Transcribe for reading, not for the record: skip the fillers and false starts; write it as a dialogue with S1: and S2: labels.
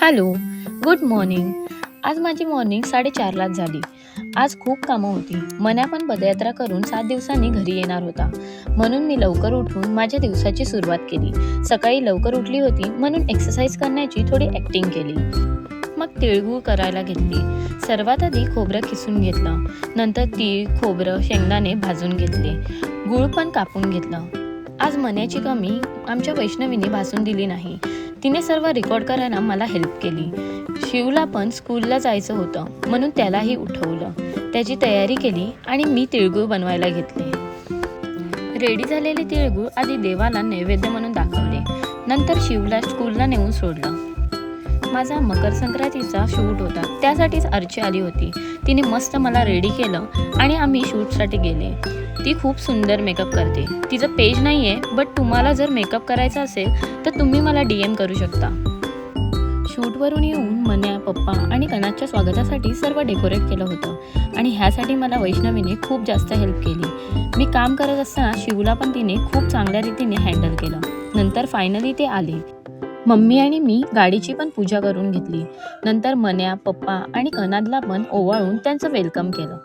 S1: Hello, good morning. आज माझी morning 4:30लाच झाली. आज खूप कामं होती. मन्या पण पदयात्रा करून 7 दिवसांनी घरी येणार होता. म्हणून मी लवकर उठून माझ्या दिवसाची सुरुवात केली. सकाळी लवकर उठली होती म्हणून एक्सरसाइज करण्याची थोडी ॲक्टिंग केली. मग तिळगूळ करायला घेतली. सर्वात आधी खोबरं किसून घेतलं. नंतर तीळ, खोबरं, शेंगदाणे भाजून घेतले. गूळ पण कापून घेतलं. आज मन्याची कमी आमच्या वैष्णवीने भासून दिली नाही. तिने सर्व रेकॉर्ड करायला मला हेल्प केली. शिवला पण स्कूलला जायचं होतं म्हणून त्यालाही उठवलं. त्याची तयारी केली आणि मी तिळगूळ बनवायला घेतले. रेडी झालेले तिळगूळ आधी देवाला नैवेद्य म्हणून दाखवले. नंतर शिवला स्कूलला नेऊन सोडलं. माझा मकर संक्रांतीचा शूट होता, त्यासाठीच अर्ची आली होती. तिने मस्त मला रेडी केलं आणि आम्ही शूटसाठी गेले. ती खूप सुंदर मेकअप करते. तिचं पेज नाही आहे, बट तुम्हाला जर मेकअप करायचा असेल तर तुम्ही मला DM करू शकता. शूटवरून येऊन मन्या, पप्पा आणि कनाच्या स्वागतासाठी सर्व डेकोरेट केलं होतं आणि ह्यासाठी मला वैष्णवीने खूप जास्त हेल्प केली. मी काम करत असताना शिवला पण तिने खूप चांगल्या रीतीने हँडल केलं. नंतर फायनली ते आले. मम्मी आणि मी गाडीची पण पूजा करून घेतली. नंतर मन्या, पप्पा आणि कनादला पण ओवाळून त्यांचं वेलकम केलं.